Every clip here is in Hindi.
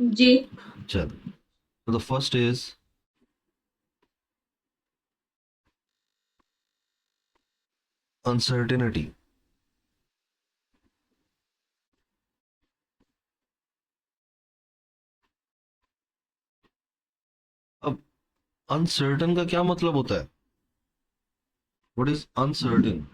जी। चल, तो द फर्स्ट इज अनसर्टेनिटी। अब अनसर्टन का क्या मतलब होता है? What is uncertain?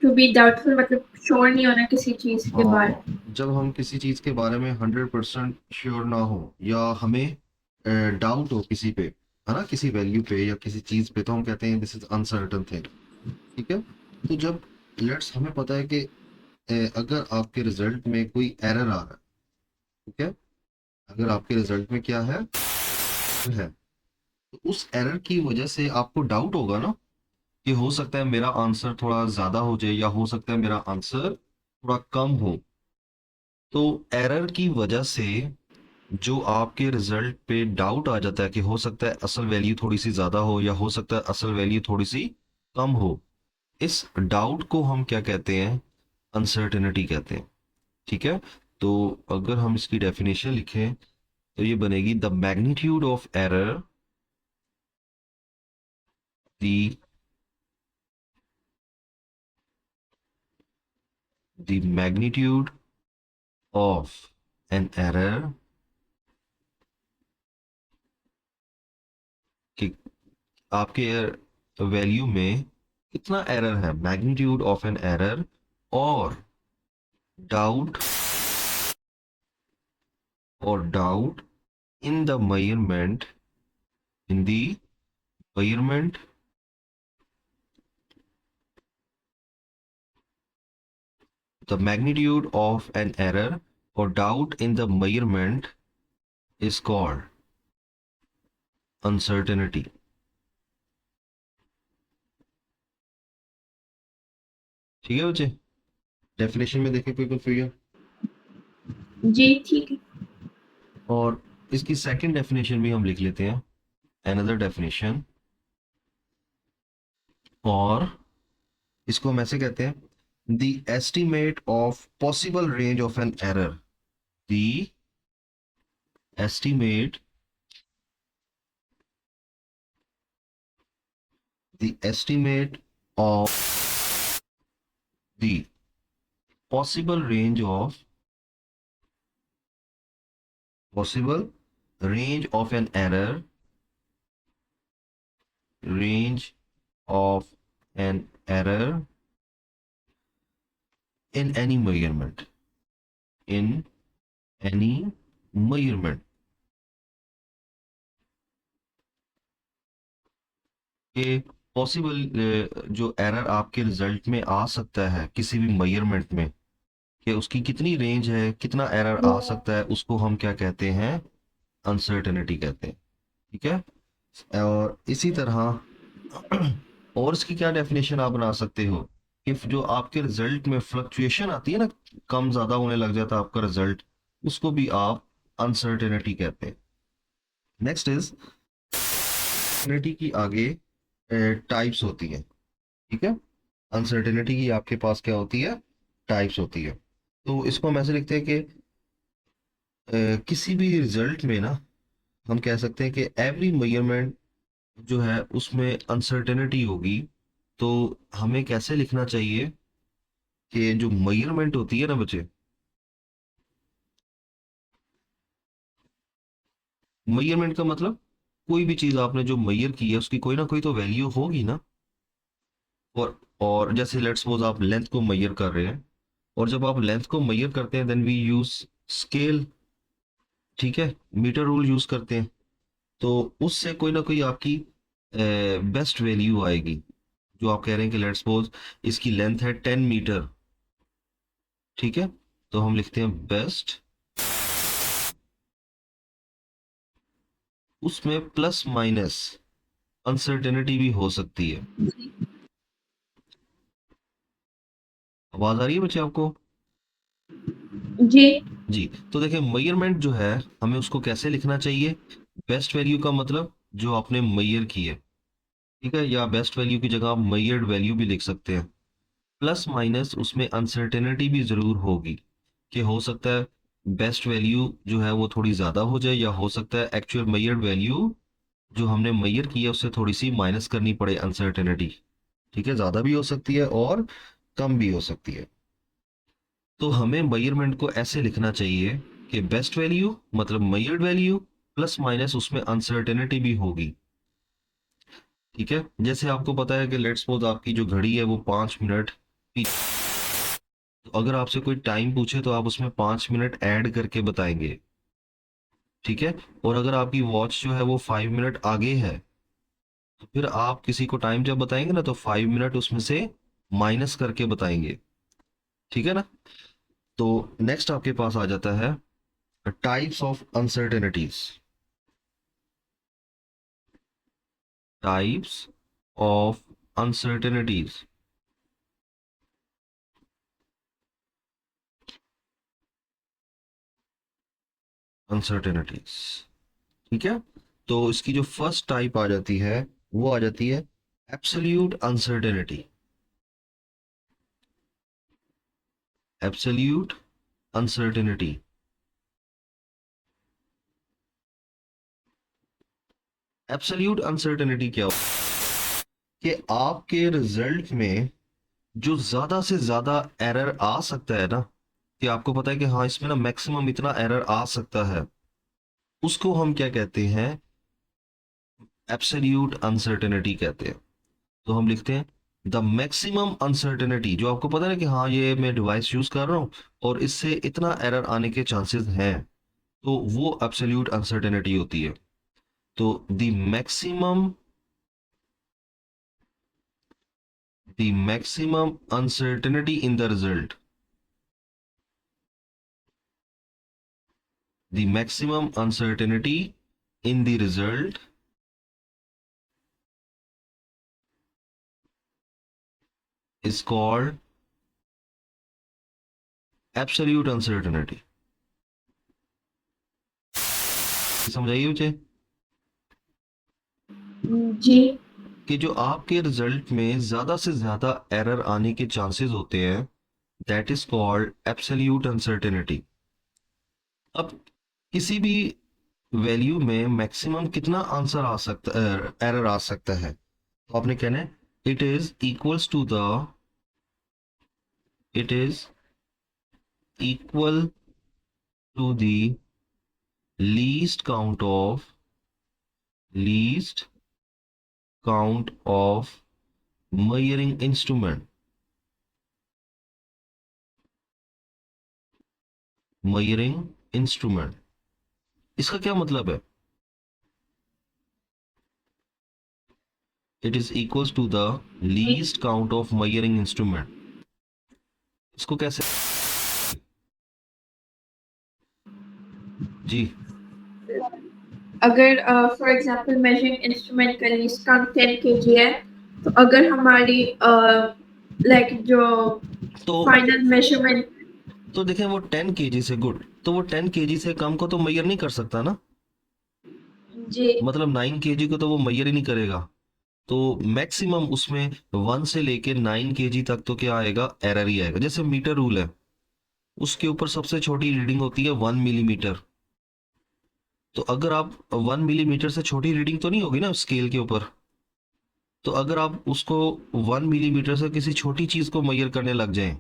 To be doubtful मतलब श्योर नहीं होना किसी चीज के बारे हाँ, जब हम किसी चीज के बारे में 100% श्योर ना हो या हमें डाउट हो किसी पे, है ना, किसी वैल्यू पे या किसी चीज पे, तो हम कहते हैं दिस इज अनसर्टन थिंग। ठीक है। तो जब लेट्स हमें पता है कि अगर आपके रिजल्ट में कोई एरर आ रहा है, ठीक है, अगर आपके रिजल्ट में क्या है, तो उस एरर की वजह से आपको डाउट होगा ना कि हो सकता है मेरा आंसर थोड़ा ज्यादा हो जाए या हो सकता है मेरा आंसर थोड़ा कम हो। तो एरर की वजह से जो आपके रिजल्ट पे डाउट आ जाता है कि हो सकता है असल वैल्यू थोड़ी सी ज्यादा हो या हो सकता है असल वैल्यू थोड़ी सी कम हो, इस डाउट को हम क्या कहते हैं? अनसर्टेनिटी कहते हैं। ठीक है। तो अगर हम इसकी डेफिनेशन लिखें तो ये बनेगी the magnitude of error, the magnitude of an error, कि आपके वैल्यू में कितना एरर है, मैग्नीट्यूड ऑफ एन एरर, और doubt, doubt in the measurement, in the measurement, the magnitude of an error और doubt in the measurement is called uncertainty. ठीक है बच्चे, डेफिनेशन में देखें कोई कंफ्यूजन? जी ठीक है। और इसकी सेकंड डेफिनेशन भी हम लिख लेते हैं, अनदर डेफिनेशन। और इसको हम ऐसे कहते हैं, the estimate of possible range of an error, the estimate, the estimate of the possible range of, possible range of an error, range of an error in any measurement, in any measurement, के पॉसिबल जो एरर आपके रिजल्ट में आ सकता है किसी भी मेजरमेंट में, कि उसकी कितनी रेंज है, कितना एरर आ सकता है, उसको हम क्या कहते हैं? अनसर्टेनिटी कहते हैं। ठीक है। और इसी तरह और इसकी क्या डेफिनेशन आप बना सकते हो? इफ जो आपके रिजल्ट में फ्लक्चुएशन आती है ना, कम ज्यादा होने लग जाता है आपका रिजल्ट, उसको भी आप अनसर्टेनिटी कहते हैं। नेक्स्ट इज अनसर्टेनिटी की आगे टाइप्स होती है। ठीक है। अनसर्टेनिटी की आपके पास क्या होती है? टाइप्स होती है। तो इसको हम ऐसे लिखते हैं कि किसी भी रिजल्ट में ना हम कह सकते हैं कि एवरी मेजरमेंट जो है उसमें अनसर्टेनिटी होगी। तो हमें कैसे लिखना चाहिए कि जो मेजरमेंट होती है ना बच्चे, मेजरमेंट का मतलब कोई भी चीज आपने जो मेजर की है उसकी कोई ना कोई तो वैल्यू होगी ना। और जैसे लेट्स सपोज आप लेंथ को मेजर कर रहे हैं, और जब आप लेंथ को मेजर करते हैं देन वी यूज स्केल। ठीक है, मीटर रूल यूज करते हैं। तो उससे कोई ना कोई आपकी बेस्ट वैल्यू आएगी। जो आप कह रहे हैं कि लेट्स सपोज इसकी लेंथ है 10 मीटर। ठीक है। तो हम लिखते हैं बेस्ट, उसमें प्लस माइनस अनसर्टेनिटी भी हो सकती है। आवाज आ रही है बच्चे आपको? जी। जी। तो देखिए मेजरमेंट जो है हमें उसको कैसे लिखना चाहिए? बेस्ट वैल्यू का मतलब जो आपने मेजर की है। ठीक है, या बेस्ट वैल्यू की जगह आप मेजर्ड वैल्यू भी लिख सकते हैं। प्लस माइनस उसमें अनसर्टेनिटी भी जरूर होगी, कि हो सकता है बेस्ट वैल्यू जो है वो थोड़ी ज़्यादा हो जाए, या हो सकता है एक्चुअल मेजर्ड वैल्यू जो हमने मेजर किया उससे थोड़ी सी माइनस करनी पड़े अनसर्टेनिटी। ठीक है, ज़्यादा भी हो सकती है और कम भी हो सकती है। तो हमें मेजरमेंट को ऐसे लिखना चाहिए कि बेस्ट वैल्यू मतलब मेजर्ड वैल्यू प्लस माइनस उसमें अनसर्टेनिटी भी होगी। ठीक है, जैसे आपको पता है कि लेट्स सपोज आपकी जो घड़ी है वो 5 मिनट, तो अगर आपसे कोई टाइम पूछे तो आप उसमें 5 मिनट ऐड करके बताएंगे। ठीक है, और अगर आपकी वॉच जो है वो 5 मिनट आगे है, तो फिर आप किसी को टाइम जब बताएंगे ना तो 5 मिनट उसमें से माइनस करके बताएंगे। ठीक है ना। तो नेक्स्ट आपके पास आ जाता है types of uncertainties. Types of uncertainties. Uncertainties. ठीक है, तो इसकी जो फर्स्ट टाइप आ जाती है वो आ जाती है absolute uncertainty. Absolute uncertainty. Absolute uncertainty क्या हो कि आपके रिजल्ट में जो ज्यादा से ज्यादा एरर आ सकता है ना, कि आपको पता है कि हाँ इसमें ना मैक्सिमम इतना एरर आ सकता है, उसको हम क्या कहते हैं, एब्सोल्यूट अनसर्टेनिटी कहते हैं। तो हम लिखते हैं द मैक्सिमम अनसर्टेनिटी, जो आपको पता है कि हाँ ये मैं डिवाइस यूज कर रहा हूँ और इससे इतना एरर आने के चांसेस हैं, तो वो एब्सोल्यूट अनसर्टेनिटी होती है। तो the maximum uncertainty in the result, the maximum uncertainty in the result is called absolute uncertainty। समझाइए मुझे जी। कि जो आपके रिजल्ट में ज्यादा से ज्यादा एरर आने के चांसेस होते हैं, that is called absolute uncertainty. अब किसी भी वैल्यू में मैक्सिमम कितना आंसर आ सकता एरर आ सकता है, तो आपने कहना है it is equal to the least count of least count of measuring instrument। measuring instrument, इसका क्या मतलब है? It is equals to the least count of measuring instrument। इसको कैसे? जी। अगर फॉर एग्जांपल मेजरिंग इंस्ट्रूमेंट का लीस्ट काउंट 10 kg है, तो अगर हमारी लाइक जो तो फाइनल मेजरमेंट। देखें वो 10 kg से गुड, तो वो 10 kg से कम को तो मैयर नहीं कर सकता ना, जी। मतलब 9 kg को तो वो मैयर ही नहीं करेगा। तो मैक्सिमम उसमें 1 से लेके 9 kg तक तो क्या आएगा, एरर ही आएगा। जैसे मीटर रूल है, उसके ऊपर सबसे छोटी रीडिंग होती है 1 मिलीमीटर। तो अगर आप 1 मिलीमीटर से छोटी रीडिंग तो नहीं होगी ना स्केल के ऊपर, तो अगर आप उसको 1 मिलीमीटर से किसी छोटी चीज को मैयर करने लग जाएं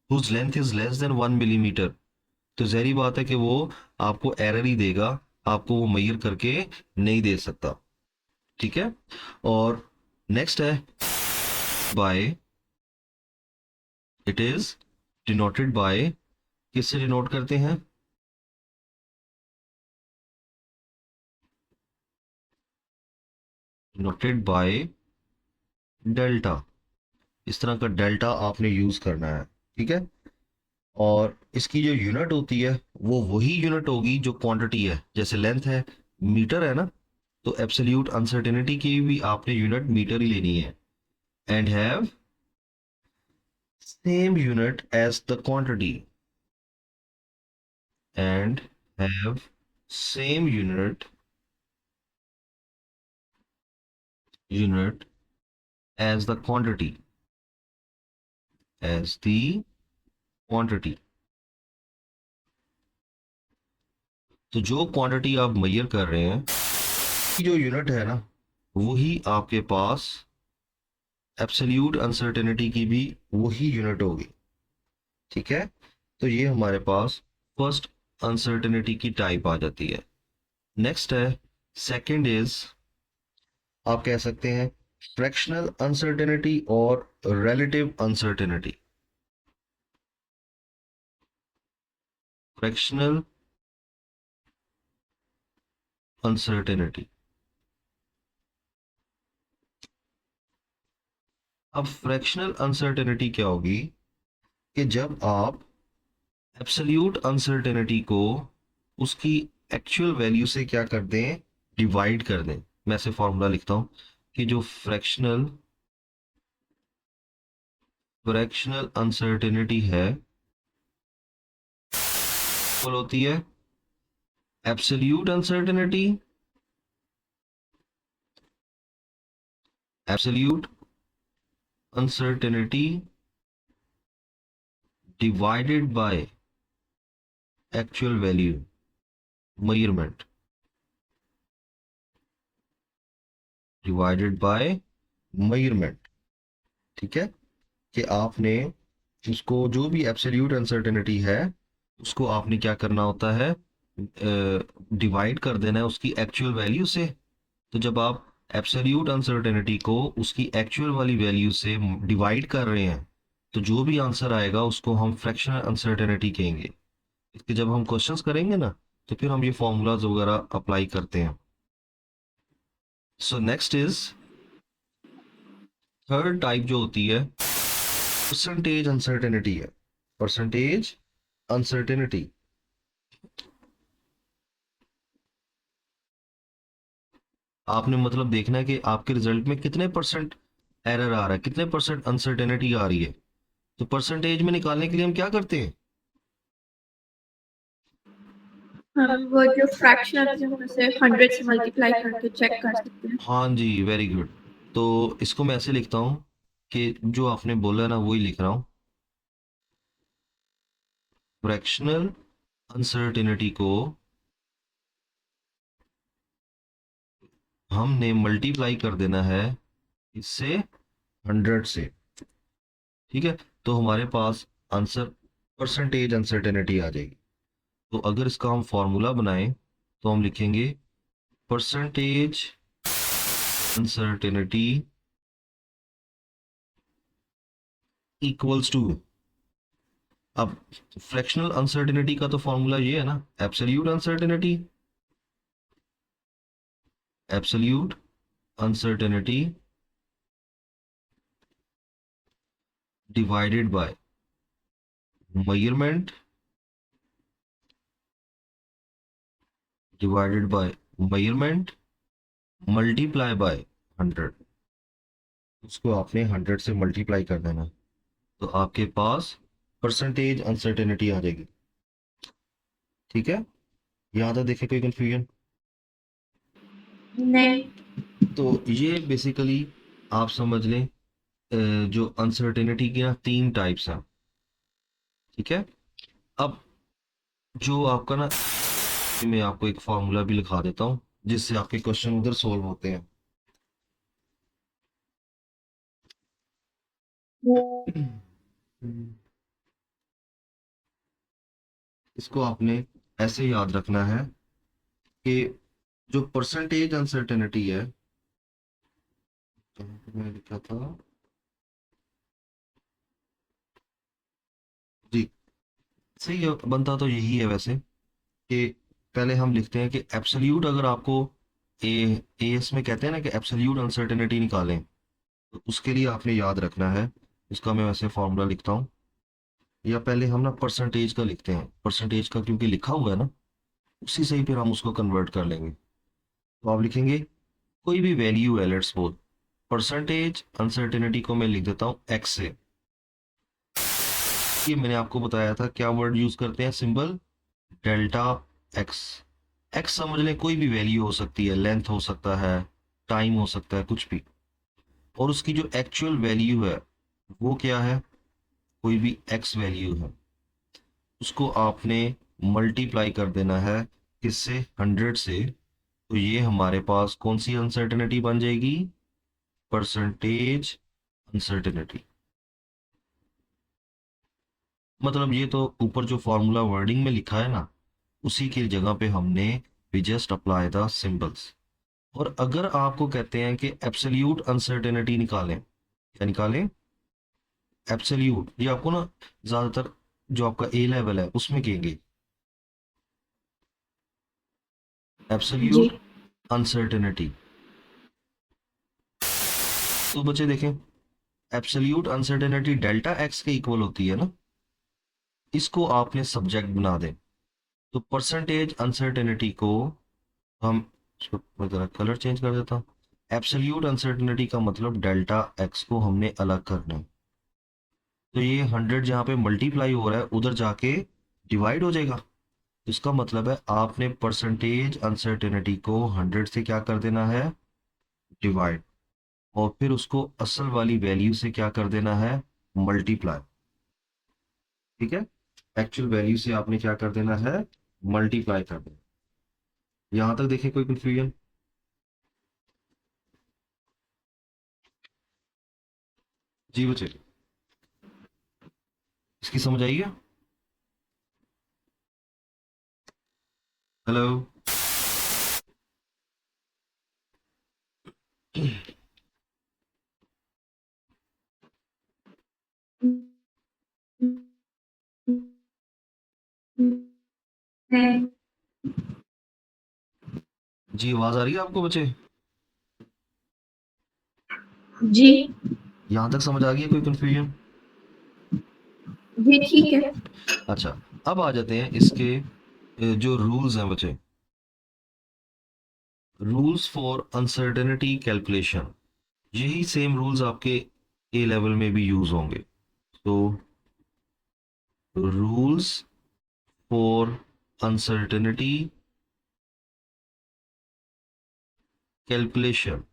whose length is less than 1 millimetre, तो जहरी बात है कि वो आपको एरर ही देगा, आपको वो मैयर करके नहीं दे सकता। ठीक है, और नेक्स्ट है by, it is denoted by, किससे डिनोट करते हैं, डिनोटेड बाय डेल्टा। इस तरह का डेल्टा आपने यूज करना है। ठीक है, और इसकी जो यूनिट होती है वो वही यूनिट होगी जो क्वांटिटी है, जैसे लेंथ है मीटर है ना, तो एब्सोल्यूट अनसर्टेनिटी की भी आपने यूनिट मीटर ही लेनी है, and have same unit as the quantity, and have same unit as the quantity, as the quantity. तो जो क्वांटिटी आप मेजर कर रहे हैं, जो यूनिट है ना, वही आपके पास एब्सोल्यूट अनसर्टेनिटी की भी वही यूनिट होगी। ठीक है, तो ये हमारे पास फर्स्ट अनसर्टेनिटी की टाइप आ जाती है। नेक्स्ट है सेकंड इज, आप कह सकते हैं फ्रैक्शनल अनसर्टेनिटी और रिलेटिव अनसर्टेनिटी। Fractional uncertainty. अब फ्रैक्शनल अनसर्टेनिटी क्या होगी कि जब आप एब्सोल्यूट अनसर्टेनिटी को उसकी एक्चुअल वैल्यू से क्या कर दें, डिवाइड कर दें। मैं ऐसे फॉर्मूला लिखता हूं कि जो फ्रैक्शनल अनसर्टेनिटी है वो होती है absolute uncertainty, absolute uncertainty divided by actual value measurement, divided by measurement. ठीक है, कि आपने उसको जो भी एब्सोल्यूट अनसर्टेनिटी है उसको आपने क्या करना होता है, डिवाइड कर देना है उसकी एक्चुअल वैल्यू से। तो जब आप एब्सोल्यूट अनसर्टेनिटी को उसकी एक्चुअल वाली वैल्यू से डिवाइड कर रहे हैं तो जो भी आंसर आएगा उसको हम फ्रैक्शनल अनसर्टेनिटी कहेंगे। इसके जब हम क्वेश्चंस करेंगे ना तो फिर हम ये फॉर्मूलाज वगैरह अप्लाई करते हैं। So next is third type जो होती है परसेंटेज अनसर्टेनिटी है। Percentage uncertainty. आपने मतलब देखना है कि आपके रिजल्ट में कितने परसेंट एरर आ रहा है, कितने परसेंट अनसर्टेनिटी आ रही है। तो परसेंटेज में निकालने के लिए हम क्या करते हैं, हम वो जो फ्रैक्शन है उसे 100 से मल्टीप्लाई करके चेक कर सकते हैं। हाँ जी, वेरी गुड। तो इसको मैं ऐसे लिखता हूँ कि जो आपने बोला ना वही लिख रहा हूँ। फ्रैक्शनल अनसर्टेनिटी को हमने मल्टीप्लाई कर देना है इससे 100 से। ठीक है, तो हमारे पास आंसर परसेंटेज अनसर्टेनिटी आ जाएगी। तो अगर इसका हम फॉर्मूला बनाएं तो हम लिखेंगे परसेंटेज अनसर्टेनिटी इक्वल्स टू, अब फ्रैक्शनल अनसर्टेनिटी का तो फॉर्मूला ये है ना, absolute uncertainty, absolute uncertainty divided by measurement, divided by measurement multiply by 100। उसको आपने 100 से मल्टीप्लाई कर देना तो आपके पास परसेंटेज अनसर्टेनिटी आ जाएगी। ठीक है, यहाँ तक देखे कोई कंफ्यूजन? नहीं। तो ये बेसिकली आप समझ लें जो अनसर्टेनिटी की ना 3 टाइप्स हैं। ठीक है, अब जो आपका ना, मैं आपको एक फॉर्मूला भी लिखा देता हूँ जिससे आपके क्वेश्चन उधर सोल्व होते हैं। इसको आपने ऐसे याद रखना है कि जो परसेंटेज अनसर्टेनिटी है, कहाँ पे मैंने लिखा था जी, सही बनता तो यही है वैसे, कि पहले हम लिखते हैं कि एब्सोल्यूट, अगर आपको ए एएस में कहते हैं ना कि एब्सोल्यूट अनसर्टेनिटी निकालें, तो उसके लिए आपने याद रखना है, इसका मैं वैसे फॉर्मूला लिखता हूँ। या पहले हम ना परसेंटेज का लिखते हैं, परसेंटेज का क्योंकि लिखा हुआ है ना उसी से ही फिर हम उसको कन्वर्ट कर लेंगे। तो आप लिखेंगे कोई भी वैल्यू है, लेट्स सपोज परसेंटेज अनसर्टेनिटी को मैं लिख देता हूँ एक्स से। ये मैंने आपको बताया था क्या वर्ड यूज करते हैं, सिंबल डेल्टा एक्स। एक्स समझ लें कोई भी वैल्यू हो सकती है, लेंथ हो सकता है, टाइम हो सकता है, कुछ भी। और उसकी जो एक्चुअल वैल्यू है वो क्या है, कोई भी एक्स वैल्यू है, उसको आपने मल्टीप्लाई कर देना है किससे, 100 से, तो ये हमारे पास कौन सी अनसर्टेनिटी बन जाएगी, परसेंटेज अनसर्टेनिटी। मतलब ये तो ऊपर जो फॉर्मूला वर्डिंग में लिखा है ना, उसी की जगह पे हमने we just apply the symbols. और अगर आपको कहते हैं कि एब्सोल्यूट अनसर्टेनिटी निकालें, क्या निकालें, एब्सोल्यूट, ये आपको ना ज्यादातर जो आपका ए लेवल है उसमें कहेंगे जी एब्सोल्यूट अनसर्टेनिटी। तो बच्चे देखें, एब्सोल्यूट अनसर्टेनिटी डेल्टा एक्स के इक्वल होती है ना, इसको आपने सब्जेक्ट बना दें। तो परसेंटेज अनसर्टेनिटी को हम, इसको मैं जरा कलर चेंज कर देता हूँ। एब्सोल्यूट अनसर्टेनिटी का मतलब डेल्टा एक्स को हमने अलग करना है। तो ये 100 जहाँ पे मल्टीप्लाई हो रहा है उधर जाके डिवाइड हो जाएगा। इसका मतलब है आपने परसेंटेज अनसर्टेनिटी को 100 से क्या कर देना है, डिवाइड, और फिर उसको असल वाली वैल्यू से क्या कर देना है, मल्टीप्लाई। ठीक है, एक्चुअल वैल्यू से आपने क्या कर देना है, मल्टीप्लाई कर देना। यहां तक देखें, कोई कंफ्यूजन? जी बच्चे, इसकी समझ आई है? हेलो? है। जी आवाज आ रही है आपको बच्चे? जी यहां तक समझ आ गई है, कोई कंफ्यूजन? जी ठीक है। अच्छा, अब आ जाते हैं इसके जो रूल्स हैं बच्चे, रूल्स फॉर अनसर्टेनिटी कैलकुलेशन। यही सेम रूल्स आपके ए लेवल में भी यूज होंगे। तो रूल्स फॉर अनसर्टेनिटी कैलकुलेशन,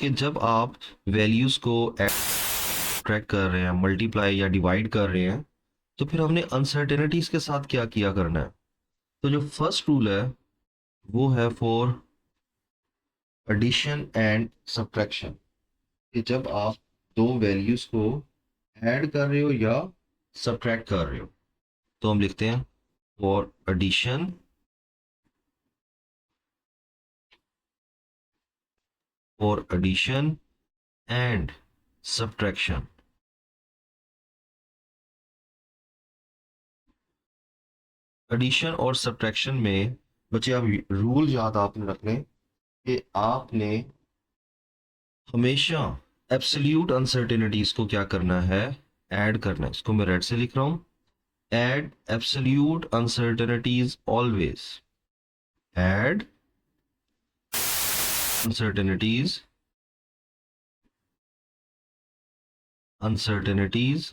कि जब आप वैल्यूज को ट्रैक कर रहे हैं, मल्टीप्लाई या डिवाइड कर रहे हैं, तो फिर हमने अनसर्टेनिटीज के साथ क्या किया करना है। तो जो फर्स्ट रूल है वो है फॉर एडिशन एंड सब्ट्रैक्शन, कि जब आप दो वैल्यूज को ऐड कर रहे हो या सब्ट्रैक्ट कर रहे हो, तो हम लिखते हैं for addition for addition and subtraction. Addition और सब्ट्रैक्शन में बच्चे आप रूल याद आपने रखने कि आपने हमेशा एब्सोल्यूट अनसर्टेनिटीज को क्या करना है, ऐड करना है। इसको मैं रेड से लिख रहा हूं, add absolute uncertainties always, add uncertainties uncertainties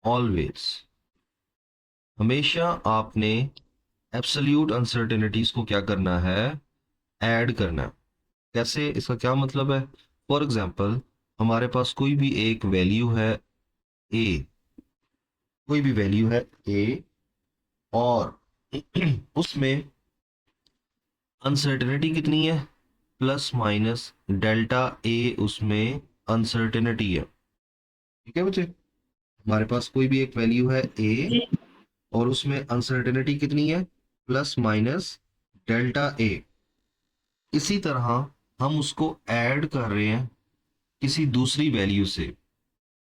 always। हमेशा आपने एब्सोल्यूट अनसर्टेनिटीज को क्या करना है, ऐड करना है। कैसे, इसका क्या मतलब है? फॉर एग्जाम्पल, हमारे पास कोई भी एक वैल्यू है ए, कोई भी वैल्यू है ए, और उसमें अनसर्टेनिटी कितनी है, प्लस माइनस डेल्टा ए, उसमें अनसर्टेनिटी है। ठीक है बच्चे, हमारे पास कोई भी एक वैल्यू है ए जी और उसमें अनसर्टेनिटी कितनी है, प्लस माइनस डेल्टा ए। इसी तरह हम उसको ऐड कर रहे हैं किसी दूसरी वैल्यू से।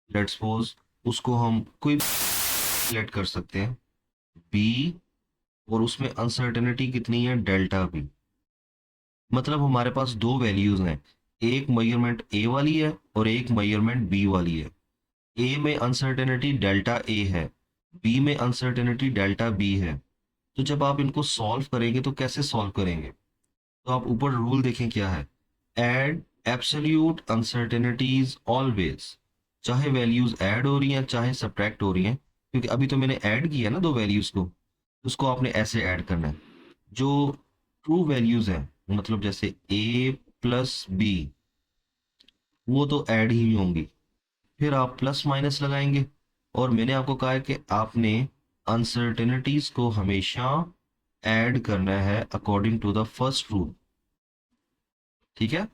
लेट्स सपोज उसको हम कोई सेलेक्ट कर सकते हैं बी, और उसमें अनसर्टेनिटी कितनी है, डेल्टा बी। मतलब हमारे पास दो वैल्यूज हैं, एक मेजरमेंट ए वाली है और एक मेजरमेंट बी वाली है। ए में अनसर्टेनिटी डेल्टा ए है, बी में अनसर्टेनिटी डेल्टा बी है। तो जब आप इनको सॉल्व करेंगे तो कैसे सॉल्व करेंगे, तो आप ऊपर रूल देखें क्या है, ऐड एब्सोल्यूट अनसर्टेनिटीज ऑलवेज। चाहे वैल्यूज ऐड हो रही हैं चाहे सब्ट्रैक्ट हो रही हैं, क्योंकि अभी तो मैंने ऐड किया ना दो वैल्यूज को, उसको आपने ऐसे ऐड करना है। जो ट्रू वैल्यूज हैं, मतलब जैसे ए प्लस बी, वो तो ऐड ही होंगी। फिर आप प्लस माइनस लगाएंगे, और मैंने आपको कहा है कि आपने अनसर्टेनिटीज को हमेशा ऐड करना है according to the first rule. ठीक है,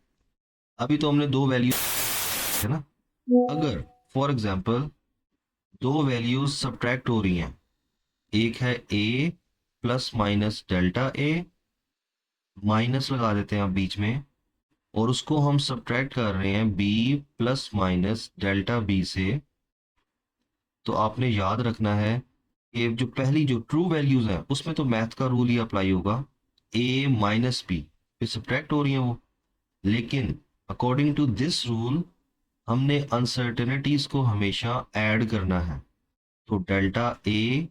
अभी तो हमने दो वैल्यू है ना, अगर फॉर एग्जांपल दो वैल्यूज सब्ट्रैक्ट हो रही हैं, एक है ए plus minus delta A, minus लगा देते हैं आप बीच में, और उसको हम सब्ट्रैक्ट कर रहे हैं B plus minus delta B से, तो आपने याद रखना है कि जो पहली जो ट्रू वैल्यूज हैं उसमें तो मैथ का रूल ही अप्लाई होगा, ए माइनस बी, फिर सब्ट्रैक्ट हो रही हैं वो, लेकिन अकॉर्डिंग टू दिस रूल हमने अनसर्टेनिटीज को हमेशा ऐड करना है, तो delta A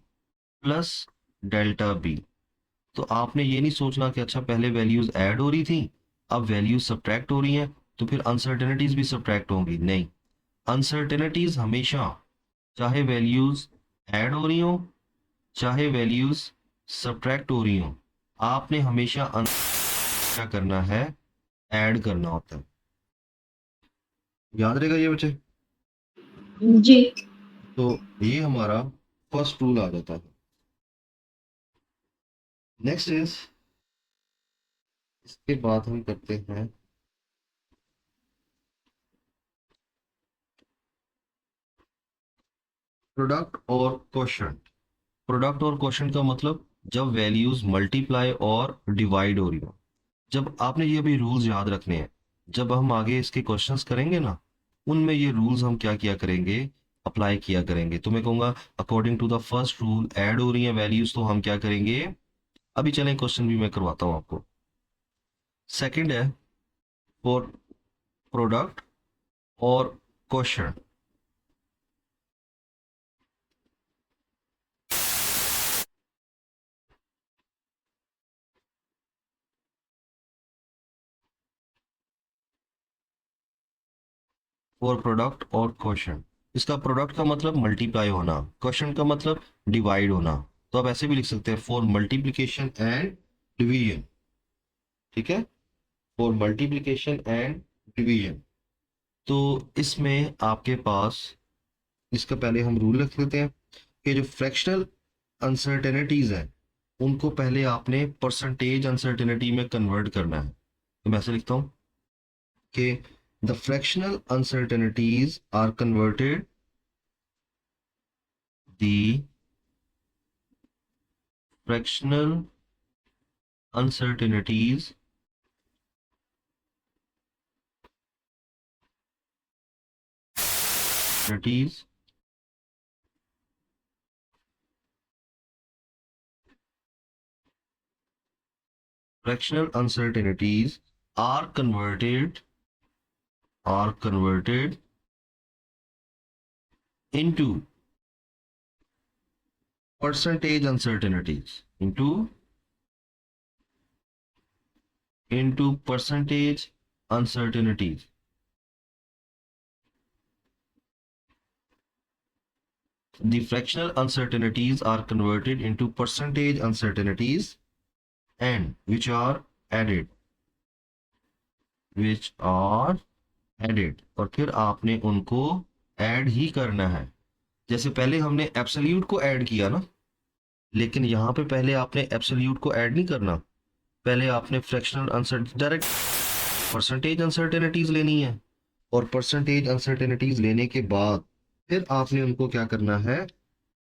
plus delta B. तो आपने ये नहीं सोचना कि अच्छा पहले वैल्यूज ऐड हो रही थी अब वैल्यूज सब्ट्रैक्ट हो रही हैं तो फिर अनसर्टेनिटीज भी सब्ट्रैक्ट होंगी, नहीं, अनसर्टेनिटीज हमेशा चाहे वैल्यूज ऐड हो रही हो चाहे वैल्यूज सब्ट्रैक्ट हो रही हो, आपने हमेशा क्या करना है, ऐड करना होता है। याद रहेगा ये बच्चे? जी। तो ये हमारा फर्स्ट रूल आ जाता है। नेक्स्ट इज, इसके बाद हम करते हैं प्रोडक्ट और क्वोशंट। प्रोडक्ट और क्वोशंट का मतलब जब वैल्यूज मल्टीप्लाई और डिवाइड हो रही हो, जब आपने ये भी रूल्स याद रखने हैं, जब हम आगे इसके क्वेश्चंस करेंगे ना उनमें ये रूल्स हम क्या किया करेंगे, अप्लाई किया करेंगे। तो मैं कहूँगा according to the first rule add हो रही हैं वैल्यूज, तो हम क्या करेंगे, अभी चलें क्वेश्चन भी मैं करवाता हूँ आपको। सेकंड है फॉर प्रोडक्ट और क्वोशंट। फॉर प्रोडक्ट और क्वोशंट, इसका प्रोडक्ट का मतलब मल्टीप्लाई होना, क्वोशंट का मतलब डिवाइड होना, तो आप ऐसे भी लिख सकते हैं फॉर मल्टीप्लीकेशन एंड डिवीजन। ठीक है, फॉर मल्टीप्लीकेशन एंड डिवीजन। तो इसमें आपके पास इसका पहले हम रूल रख लेते हैं कि जो फ्रैक्शनल अनसर्टेनिटीज हैं उनको पहले आपने परसेंटेज अनसर्टेनिटी में कन्वर्ट करना है। तो मैं ऐसे लिखता हूं कि the fractional uncertainties are converted, the fractional uncertainties uncertainties fractional uncertainties are converted into percentage uncertainties into percentage uncertainties. The fractional uncertainties are converted into percentage uncertainties and which are added और फिर आपने उनको ऐड ही करना है। जैसे पहले हमने एब्सोल्यूट को ऐड किया ना, लेकिन यहाँ पे पहले आपने एब्सोल्यूट को ऐड नहीं करना, पहले आपने fractional uncertainty direct percentage uncertainties लेनी है, और परसेंटेज अनसर्टेनिटीज लेने के बाद फिर आपने उनको क्या करना है,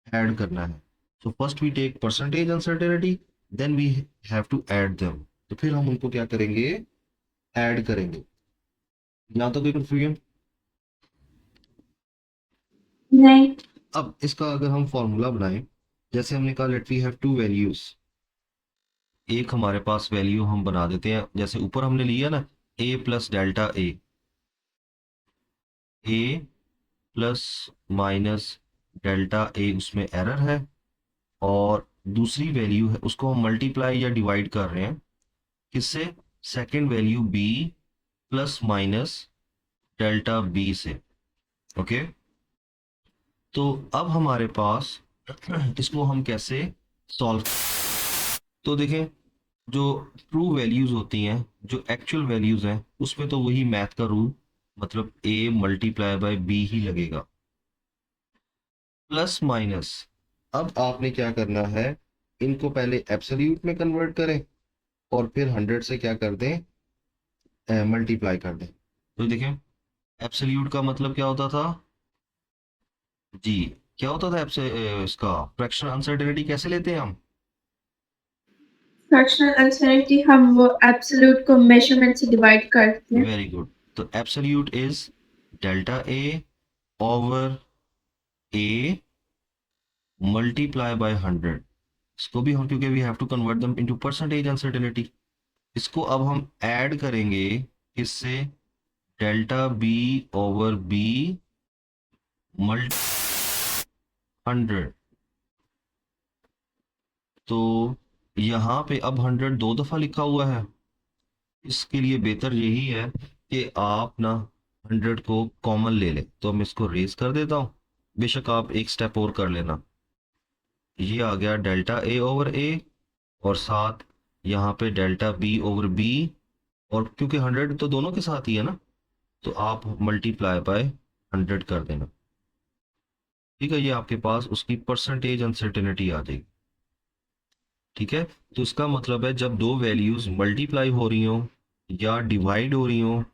ऐड करना है। So first we take percentage uncertainty, then we have to add them, तो फिर हम उनको क्या करेंगे, ऐड करेंगे। यहाँ तो कोई कंफ्यूजन? नहीं। अब इसका अगर हम फॉर्मूला बनाएं, जैसे हमने कहा let we have two values, एक हमारे पास वैल्यू हम बना देते हैं, जैसे ऊपर हमने लिया ना ए plus delta A plus minus delta A, उसमें एरर है, और दूसरी वैल्यू है उसको हम मल्टीप्लाई या डिवाइड कर रहे हैं किससे, second value B plus minus delta B से। ओके, तो अब हमारे पास इसको हम कैसे सॉल्व, तो देखें जो ट्रू वैल्यूज होती हैं, जो एक्चुअल वैल्यूज हैं, उसमें तो वही मैथ का रूल मतलब a मल्टीप्लाई बाय b ही लगेगा। प्लस माइनस, अब आपने क्या करना है, इनको पहले एब्सोल्यूट में कन्वर्ट करें और फिर 100 से क्या कर दें, मल्टीप्लाई कर दें। तो देखिए एब्सोल्यूट का मतलब क्या होता था जी, क्या होता था इसका फ्रैक्शनल अनसर्टेनिटी कैसे लेते हैं हम? फ्रैक्शनल अनसर्टेनिटी हम वो एब्सोल्यूट को मेजरमेंट से डिवाइड करते हैं। Very good. तो absolute is delta A over A multiply by 100। इसको भी हम, क्योंकि we have to convert them into percentage uncertainty, इसको अब हम ऐड करेंगे किससे, delta B over B multi 100। तो यहाँ पे अब 100 दो दफा लिखा हुआ है, इसके लिए बेहतर यही है कि आप ना 100 को कॉमन ले लें। तो मैं इसको रेज कर देता हूँ, बेशक आप एक स्टेप और कर लेना। ये आ गया डेल्टा ए ओवर ए, और साथ यहाँ पे डेल्टा बी ओवर बी, और क्योंकि 100 तो दोनों के साथ ही है ना, तो आप मल्टीप्लाई बाय 100 कर देना। ठीक है, ये आपके पास उसकी परसेंटेज अनसर्टेनिटी आ जाएगी। ठीक है, तो इसका मतलब है जब दो वैल्यूज मल्टीप्लाई हो रही हो या डिवाइड हो रही हो,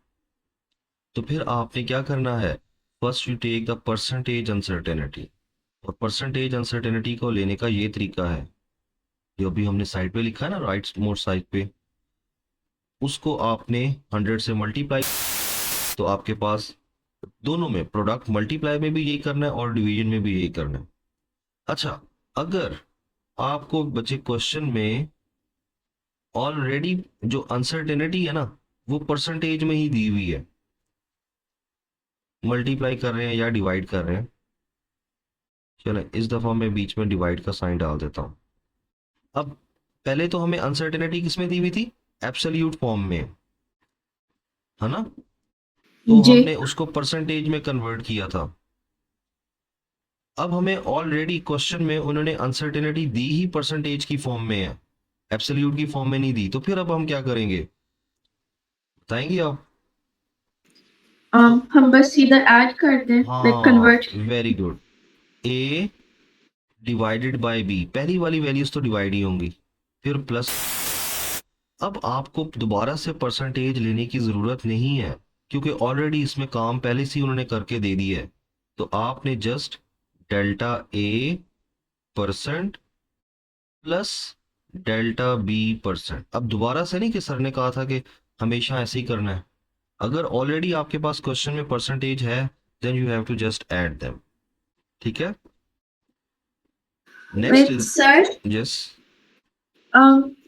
तो फिर आपने क्या करना है, first you take the percentage uncertainty. और परसेंटेज अनसर्टेनिटी को लेने का ये तरीका है, जो अभी हमने साइड पे लिखा है ना, राइट मोर साइड पे, उसको आपने 100 से मल्टीप्लाई, तो आपके पास दोनों में प्रोडक्ट मल्टीप्लाई में भी यही करना है और डिवीजन में भी यही करना है। अच्छा, अगर आपको बच्चे क्वेश्चन में ऑलरेडी जो अनसर्टेनिटी है ना, वो परसेंटेज में ही दी हुई है, मल्टीप्लाई कर रहे हैं या डिवाइड कर रहे हैं, चलो इस दफा मैं बीच में डिवाइड का साइन डाल देता हूं। अब पहले तो हमें अनसर्टेनिटी किसमें दी हुई थी, एब्सोल्यूट फॉर्म में, है ना, तो जी। हमने उसको परसेंटेज में कन्वर्ट किया था। अब हमें ऑलरेडी क्वेश्चन में उन्होंने अनसर्टेनिटी दी ही परसेंटेज की फॉर्म में है, एब्सोल्यूट की फॉर्म में नहीं दी, तो फिर अब हम क्या करेंगे बताएंगे आप? तो हम बस सीधा ऐड कर दें, लाइक हाँ, convert. Very good. A divided by B, पहली वाली वैल्यूज तो डिवाइड ही होंगी, फिर प्लस। अब आपको दोबारा से परसेंटेज लेने की जरूरत नहीं है, क्योंकि ऑलरेडी इसमें काम पहले से ही उन्होंने करके दे दिया है। तो आपने just delta A percent plus delta B percent, अब दोबारा से नहीं कि सर ने कहा था कि हमेशा ऐसे ही करना है। अगर ऑलरेडी आपके पास क्वेश्चन में परसेंटेज है, then you have to just add them. ठीक है, next like is, sir, yes,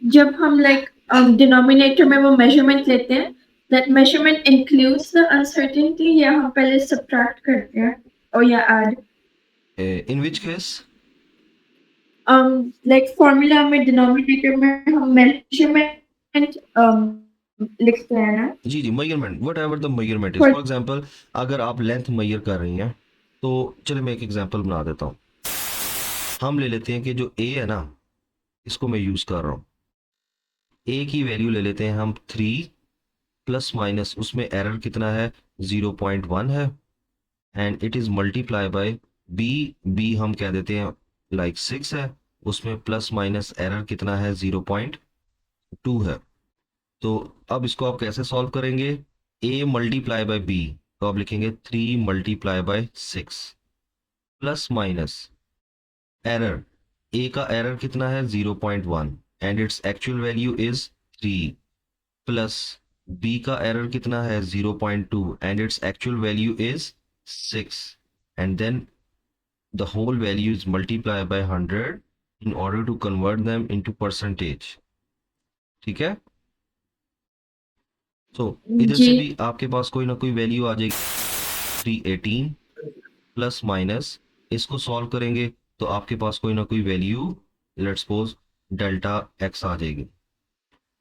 जब हम लाइक डिनोमिनेटर में वो मेजरमेंट लेते हैं, that measurement includes the uncertainty, या हम पहले सब्ट्रैक्ट करते हैं और या add? In which case? Like formula में डिनोमिनेटर में हम मेजरमेंट लिखते हैं ना। जी जी, measurement, whatever the measurement is, For- for example अगर आप लेंथ मेजर कर रही हैं, तो चलिए मैं एक एग्जाम्पल बना देता हूँ। हम ले लेते हैं कि जो ए है ना, इसको मैं यूज कर रहा हूँ, ए की वैल्यू ले लेते हैं हम 3, प्लस माइनस उसमें एरर कितना है, 0.1 है, and it is multiply by B, B हम कह देते हैं लाइक 6 है, उसमें प्लस माइनस एरर कितना है, 0.2 है। तो अब इसको आप कैसे सॉल्व करेंगे, ए मल्टीप्लाई बाय बी, तो आप लिखेंगे 3 multiply by 6 plus minus error, A का एरर कितना है, 0.1, and its actual value is 3, plus B का एरर कितना है, 0.2, and its actual value is 6, and then the whole value is multiplied by 100 in order to convert them into percentage। ठीक है, तो इधर जी। से भी आपके पास कोई ना कोई वैल्यू आ जाएगी, 318 प्लस माइनस, इसको सॉल्व करेंगे तो आपके पास कोई ना कोई value, let's suppose delta X आ जाएगी।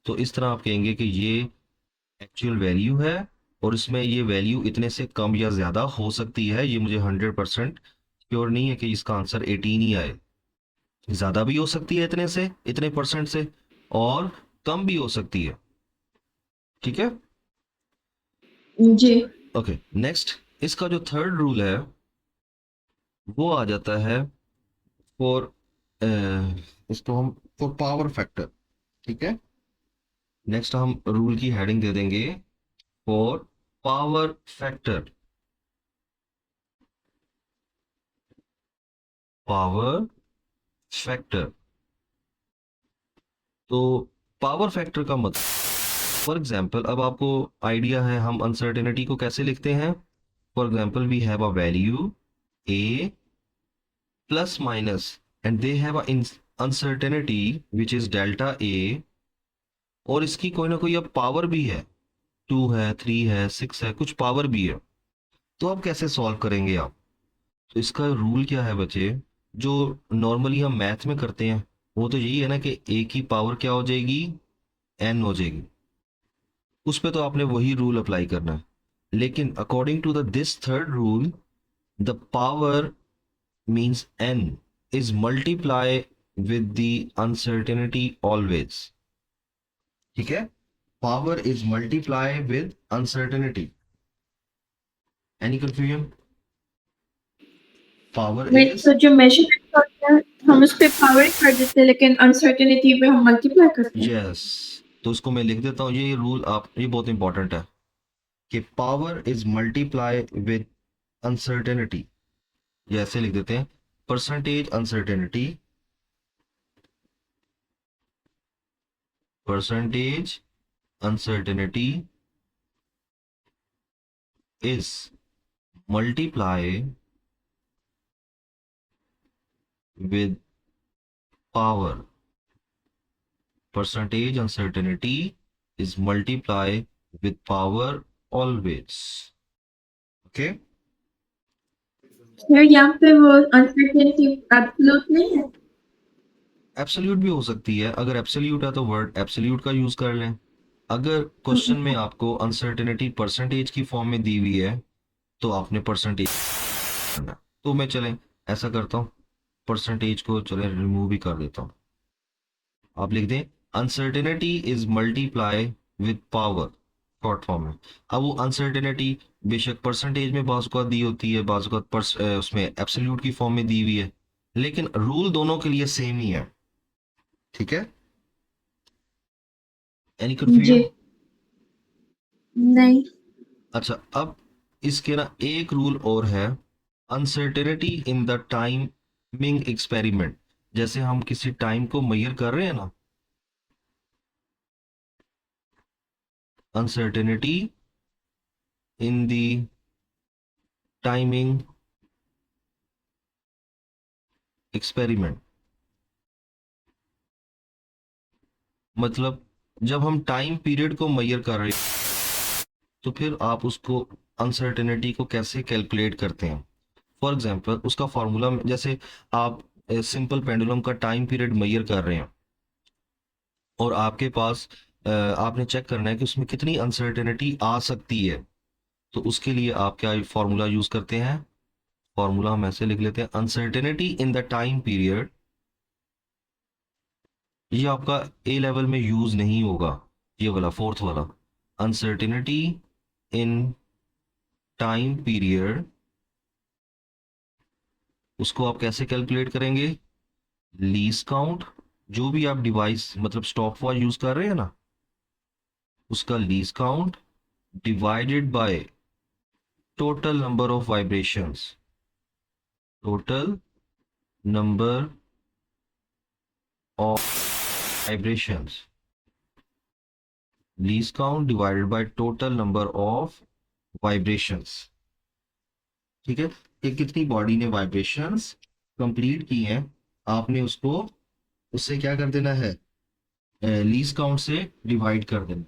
तो इस तरह आप कहेंगे कि ये एक्चुअल वैल्यू है, और इसमें ये वैल्यू इतने से कम या ज्यादा हो सकती है, ये मुझे 100% श्योर नहीं है कि इसका आंसर 18 ही आए, ज्यादा भी हो सकती है इतने से, इतने परसेंट से, और कम भी हो सकती है। ठीक है, जी। ओके, नेक्स्ट इसका जो थर्ड रूल है वो आ जाता है फॉर, इसको हम फॉर पावर फैक्टर, ठीक है। नेक्स्ट हम रूल की हेडिंग दे देंगे for power factor, power factor. तो पावर फैक्टर का मतलब, फॉर एग्जाम्पल अब आपको आइडिया है हम अनसर्टेनिटी को कैसे लिखते हैं। For example we have a value A plus minus and they have a uncertainty which is delta A, और इसकी कोई ना कोई अब पावर भी है, 2 है, 3 है, 6 है, कुछ पावर भी है। तो अब कैसे सॉल्व करेंगे आप? तो इसका रूल क्या है बच्चे, जो नॉर्मली हम मैथ में करते हैं वो तो यही है ना कि ए की पावर क्या हो जाएगी, एन हो जाएगी। उस पे तो आपने वही रूल अप्लाई करना है। लेकिन according to the this third rule, the power means n is multiply with the uncertainty always, ठीक है। Power is multiply with uncertainty. Any confusion? Power wait, is, तो जो मेजरमेंट होता है हम उस पे पावर कर देते हैं, लेकिन अनसर्टेनिटी पे हम मल्टीप्लाई करते हैं। यस, तो उसको मैं लिख देता हूँ, ये रूल आप, ये बहुत इंपॉर्टेंट है कि power is multiply with uncertainty. ये ऐसे लिख देते हैं, percentage uncertainty, percentage uncertainty is multiply with power, percentage uncertainty is multiply with power always. Okay, फिर यहाँ पे वो अनसर्टेनिटी एब्सोल्यूट नहीं है। एब्सोल्यूट भी हो सकती है, अगर एब्सोल्यूट है तो वर्ड एब्सोल्यूट का यूज कर लें। अगर क्वेश्चन में आपको अनसर्टेनिटी परसेंटेज की फॉर्म में दी हुई है तो आपने परसेंटेज करना है। तो मैं चलें ऐसा करता हूँ, परसेंटेज को चले रिमूव भी कर देता हूँ। आप लिख दें uncertainty is multiply with power, short form में। अब वो अनसर्टेनिटी बेशक परसेंटेज में बाज़ का दी होती है, बाज़ का उसमें एब्सोल्यूट की फॉर्म में दी हुई है, लेकिन रूल दोनों के लिए सेम ही है, ठीक है। एनी जी, कंफ्यूजन? नहीं। अच्छा, अब इसके ना एक रूल और है, uncertainty in the timing experiment. जैसे हम किसी टाइम को मेजर कर रहे हैं ना, uncertainty in the timing experiment, मतलब जब हम टाइम पीरियड को मेजर कर रहे हैं तो फिर आप उसको अनसर्टेनिटी को कैसे कैलकुलेट करते हैं। फॉर एग्जांपल उसका फॉर्मूला, जैसे आप सिंपल पेंडुलम का टाइम पीरियड मेजर कर रहे हैं और आपके पास आपने चेक करना है कि उसमें कितनी अनसर्टेनिटी आ सकती है। तो उसके लिए आप क्या फॉर्मूला यूज करते हैं, फॉर्मूला हम ऐसे लिख लेते हैं, uncertainty in the time period. ये आपका ए लेवल में यूज नहीं होगा, ये वाला फोर्थ वाला, अनसर्टेनिटी इन टाइम पीरियड। उसको आप कैसे कैलकुलेट करेंगे, लीस्ट काउंट, जो भी आप डिवाइस मतलब स्टॉप वॉच यूज कर रहे हैं ना, उसका least count divided by total number of vibrations, total number of vibrations, least count divided by total number of vibrations, ठीक है। कि कितनी बॉडी ने वाइब्रेशंस कंप्लीट की हैं, आपने उसको उससे क्या कर देना है, लीस्ट काउंट से डिवाइड कर देना।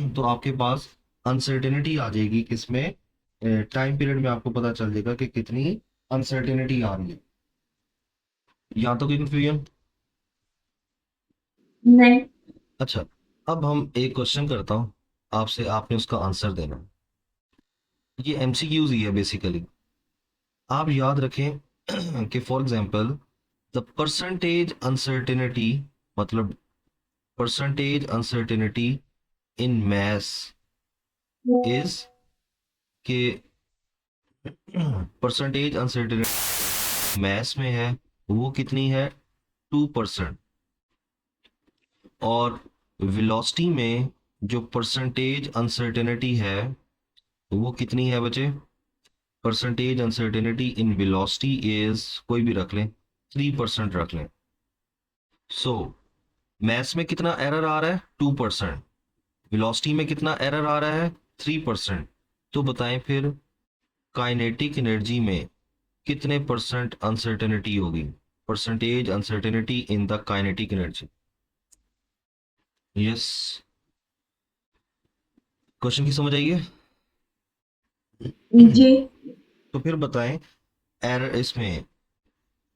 तो आपके पास अनसर्टेनिटी आ जाएगी किसमें, टाइम पीरियड में आपको पता चल जाएगा कि कितनी अनसर्टेनिटी आ रही है। यहाँ तो कोई कंफ्यूजन? नहीं। अच्छा, अब हम एक क्वेश्चन करता हूँ आपसे, आपने उसका आंसर देना है। ये एमसीक्यूज ही है बेसिकली। आप याद रखें कि for example the percentage uncertainty, मतलब percentage uncertainty in maths is कि परसेंटेज अनसर्टेनिटी मैथ्स में है वो कितनी है, 2%। और वेलोसिटी में जो परसेंटेज अनसर्टेनिटी है वो कितनी है बच्चे, percentage uncertainty in velocity is, कोई भी रख लें, 3% रख लें। सो मैथ्स में कितना एरर आ रहा है, 2%। वेलोसिटी में कितना एरर आ रहा है, 3%। तो बताएं फिर काइनेटिक एनर्जी में कितने परसेंट अनसर्टेनिटी होगी, percentage uncertainty in the kinetic energy. Yes, question की समझ आई है? जी। तो फिर बताएं एरर इसमें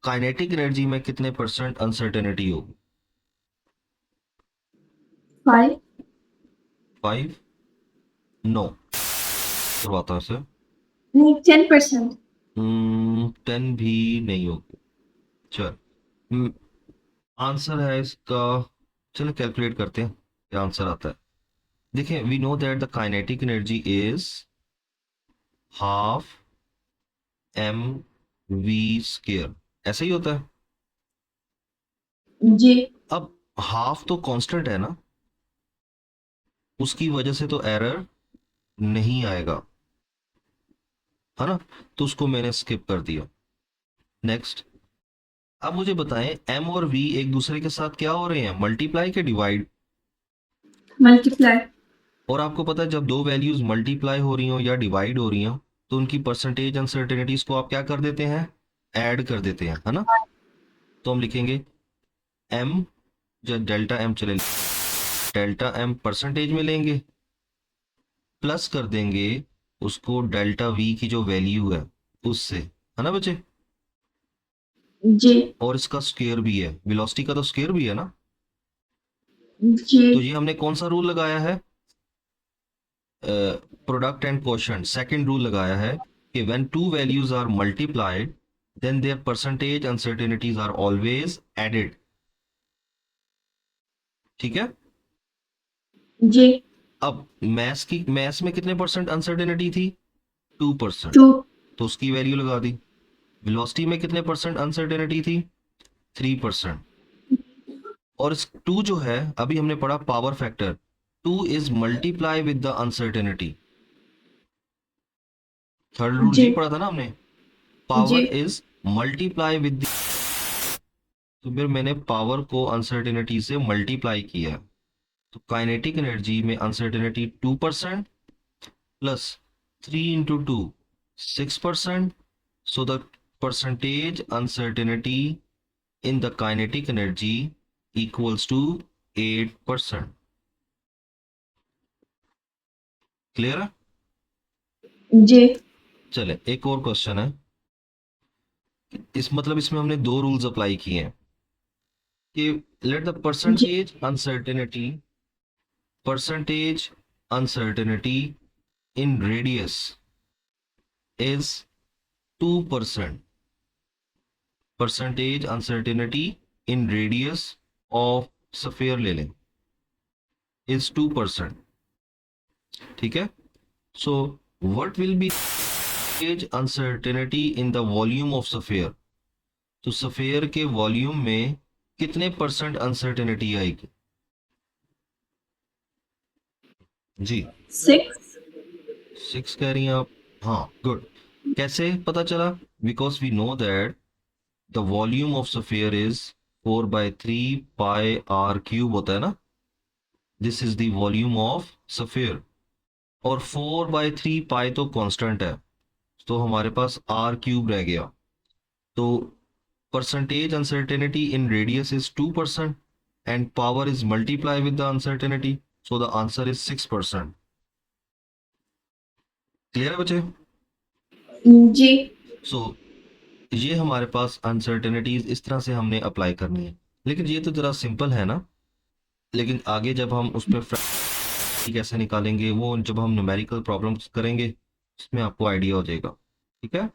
काइनेटिक एनर्जी में कितने परसेंट अनसर्टेनिटी होगी। 5। 5? नो, करवाता हूं सर। नहीं, 10%। 10 भी नहीं होगी। चल, आंसर है इसका, चलो कैलकुलेट करते हैं क्या आंसर आता है। देखिए, we know that the kinetic energy is half m v square, ऐसा ही होता है। जी। अब हाफ तो कांस्टेंट है ना, उसकी वजह से तो एरर नहीं आएगा, है ना, तो उसको मैंने स्किप कर दिया। नेक्स्ट, अब मुझे बताएं एम और वी एक दूसरे के साथ क्या हो रहे हैं, मल्टीप्लाई के डिवाइड। मल्टीप्लाई। और आपको पता है जब दो वैल्यूज मल्टीप्लाई हो रही हो या डिवाइड हो रही हो तो उनकी परसेंटेज अनसर्टेनिटीज को आप क्या कर देते हैं, ऐड कर देते हैं, है ना। तो हम लिखेंगे एम, जब डेल्टा एम चले, डेल्टा एम परसेंटेज में लेंगे, प्लस कर देंगे उसको डेल्टा वी की जो वैल्यू है उससे, है ना बच्चे। जी। और इसका स्क्वायर भी है, वेलोसिटी का तो स्क्वायर भी है ना। जी। तो ये हमने कौन सा रूल लगाया है, product and quotient, second rule लगाया है कि when two values are multiplied then their percentage uncertainties are always added. ठीक है। जी। अब मैथ्स में कितने परसेंट अनसर्टेनिटी थी, 2%। 2। तो उसकी वैल्यू लगा दी। वेलोसिटी में कितने परसेंट अनसर्टेनिटी थी, 3%। और इस 2 जो है अभी हमने पढ़ा power factor, 2 is multiply with the uncertainty. Third rule जी। ये पढ़ा था ना हमने, जी। Power is multiply with. तो फिर मैंने पावर को अनसर्टेनिटी से मल्टीप्लाई किया, तो काइनेटिक एनर्जी में uncertainty 2% plus 3 × 2 6%। So the percentage uncertainty in the kinetic energy equals to 8%। Clear है? जी। चले एक और क्वेश्चन है, इस मतलब इसमें हमने दो रूल्स अप्लाई किए हैं कि लेट द जी। Percentage uncertainty in radius is 2%। Percentage uncertainty in radius of sphere ले लें इज 2%। ठीक है। So what will be uncertainty in the volume of sphere. तो स्फीयर के वॉल्यूम में कितने परसेंट अनसर्टेनिटी आएगी जी, 6। 6 कह रही हैं आप, हाँ गुड। कैसे पता चला, because we know that the volume of sphere is 4/3 πr³ होता है ना, this is the volume of sphere. और 4/3 π तो कांस्टेंट है, तो हमारे पास r³ रह गया। तो percentage uncertainty in radius is 2% and power is multiply with the uncertainty, so the answer is 6%। Clear है बच्चे? जी। सो ये हमारे पास अनसर्टेनिटीज इस तरह से हमने अप्लाई करनी है, लेकिन ये तो जरा सिंपल है ना। लेकिन आगे जब हम उस पर कैसे निकालेंगे वो जब हम न्यूमेरिकल प्रॉब्लम्स करेंगे उसमें आपको आइडिया हो जाएगा। ठीक है।